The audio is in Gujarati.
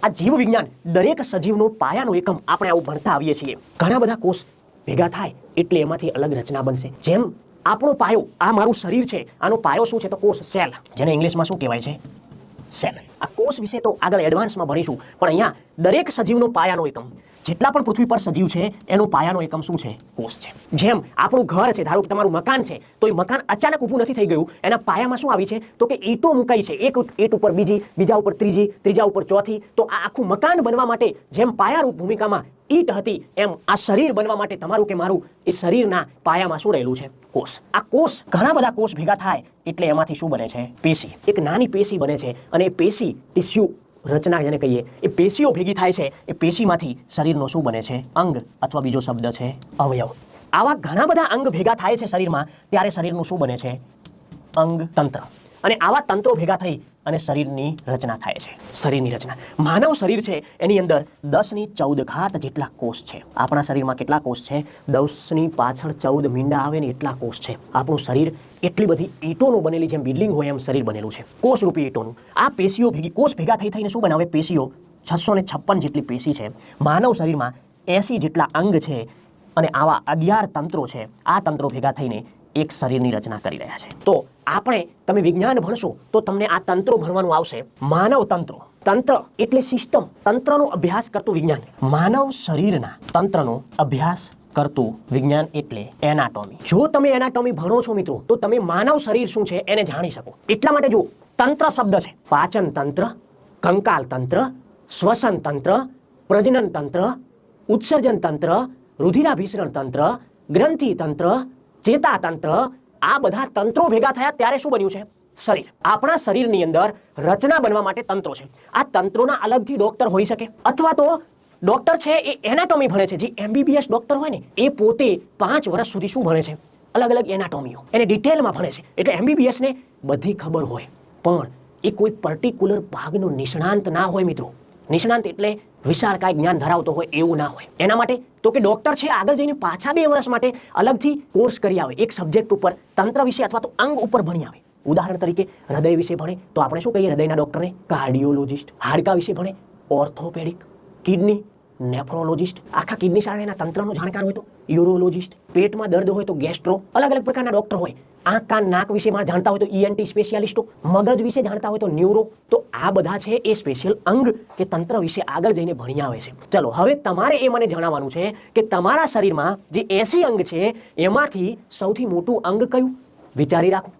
આ જીવ વિજ્ઞાન દરેક સજીવનો પાયાનો એકમ આપણે આવું ભણતા આવીએ છીએ. ઘણા બધા કોષ ભેગા થાય એટલે એમાંથી અલગ રચના બનશે. જેમ આપણો પાયો, આ મારું શરીર છે, આનો પાયો શું છે તો કોષ, સેલ, જેને ઇંગ્લિશમાં શું કહેવાય છે? સેલ. આ કોષ વિશે તો આગળ એડવાન્સમાં ભણીશું, પણ અહીંયા દરેક સજીવનો પાયાનો એકમ, જેટલા પણ પૃથ્વી પર સજીવ છે એનો પાયાનો એકમ શું છે? કોષ છે. જેમ આપણું ઘર છે, ધારો કે તમારું મકાન છે, તો એ મકાન અચાનક ઊભું નથી થઈ ગયું, એના પાયામાં શું આવી છે તો કે ઈંટો મુકાઈ છે, એક ઈંટ ઉપર બીજી, બીજા ઉપર ત્રીજી, ત્રીજા ઉપર ચોથી. તો આ આખું મકાન બનવા માટે જેમ પાયારૂપ ભૂમિકામાં ઈંટ હતી, એમ આ શરીર બનવા માટે તમારું કે મારું એ શરીરના પાયામાં શું રહેલું છે? કોષ. આ કોષ, ઘણા બધા કોષ ભેગા થાય એટલે એમાંથી શું બને છે? પેશી. એક નાની પેશી બને છે, અને એ પેશી, ટિશ્યુ રચના જેને કહીએ, એ પેશીઓ ભેગી થાય છે. એ પેશીમાંથી શરીરનો શું બને છે? અંગ, અથવા બીજો શબ્દ છે અવયવ. આવા ઘણા બધા અંગ ભેગા થાય છે શરીરમાં, ત્યારે શરીરનું શું બને છે? અંગ તંત્ર. અને આવા તંત્રો ભેગા થઈ અને શરીરની રચના થાય છે. શરીરની રચના. માનવ શરીર છે એની અંદર 10⁴ જેટલા કોષ છે. આપણા શરીરમાં કેટલા કોષ છે? 10⁻14 મીંડા આવે ને એટલા કોષ છે. આપણું શરીર એટલી બધી ઈંટોનું બનેલી, જેમ બિલ્ડિંગ હોય એમ શરીર બનેલું છે, કોષરૂપી ઈંટોનું. આ પેશીઓ ભેગી, કોષ ભેગા થઈ થઈને શું બનાવે? પેશીઓ. 656 જેટલી પેશી છે. માનવ શરીરમાં 80 જેટલા અંગ છે, અને આવા 11 તંત્રો છે. આ તંત્રો ભેગા થઈને એક શરીરની રચના કરી રહ્યા છે. તો આપણે, તમે વિજ્ઞાન ભણશો તો તમને આ તંત્રો ભણવાનું આવશે. માનવ તંત્રો. તંત્ર એટલે સિસ્ટમ, તંત્રનો અભ્યાસ કરતું વિજ્ઞાન. માનવ શરીરના તંત્રનો અભ્યાસ કરતું વિજ્ઞાન એટલે એનાટોમી. જો તમે એનાટોમી ભણો છો મિત્રો, તો તમે માનવ શરીર શું છે એને જાણી શકો. એટલા માટે જો તંત્ર શબ્દ છે, પાચન તંત્ર, કંકાલ તંત્ર, શ્વસન તંત્ર, પ્રજનન તંત્ર, ઉત્સર્જન તંત્ર, રુધિરાભિસરણ તંત્ર, ગ્રંથિ તંત્ર, ચેતાતંત્ર, આ બધા તંત્રો ભેગા થયા ત્યારે શું બન્યું છે? શરીર. આપણા શરીરની અંદર રચના બનવા માટે તંત્રો છે. આ તંત્રોના અલગથી ડોક્ટર હોઈ શકે, અથવા તો ડોક્ટર છે એ એનાટોમી ભણે છે. જે MBBS ડોક્ટર હોય ને, એ પોતે 5 વર્ષ સુધી શું ભણે છે? અલગ અલગ એનાટોમીઓ, એને ડિટેલમાં ભણે છે. એટલે MBBS ને બધી ખબર હોય, પણ એ કોઈ પર્ટિક્યુલર ભાગનો નિષ્ણાંત ના હોય મિત્રો. નિષ્ણાંત એટલે વિશાળકાય જ્ઞાન ધરાવતો હોય એવું ના હોય. એના માટે તો કે ડોક્ટર છે આગળ જઈને પાછા 2 વર્ષ માટે અલગથી કોર્સ કરી આવે, એક સબ્જેક્ટ ઉપર, તંત્ર વિશે અથવા તો અંગ ઉપર ભણી આવે. ઉદાહરણ તરીકે હૃદય વિશે ભણે તો આપણે શું કહીએ હૃદયના ડોક્ટરને? કાર્ડિયોલોજિસ્ટ. હાડકા વિશે ભણે ઓર્થોપેડિક. Kidney, nephrologist. આખા કિડની સામેના તંત્રનો જાણકાર હોય તો યુરોલોજિસ્ટ. પેટમાં દર્દ હોય તો ગેસ્ટ્રો. અલગ અલગ પ્રકારના ડોક્ટર હોય. આંખ, કાન, નાક વિશે જાણતા હોય તો ENT સ્પેશિયાલિસ્ટો. મગજ વિશે જાણતા હોય તો ન્યુરો. તો આ બધા છે એ સ્પેશિયલ અંગ કે તંત્ર વિશે આગળ જઈને ભણી આવે છે. ચલો, હવે તમારે એ મને જણાવવાનું છે કે તમારા શરીરમાં જે 80 અંગ છે એમાંથી સૌથી મોટું અંગ કયું? વિચારી રાખો.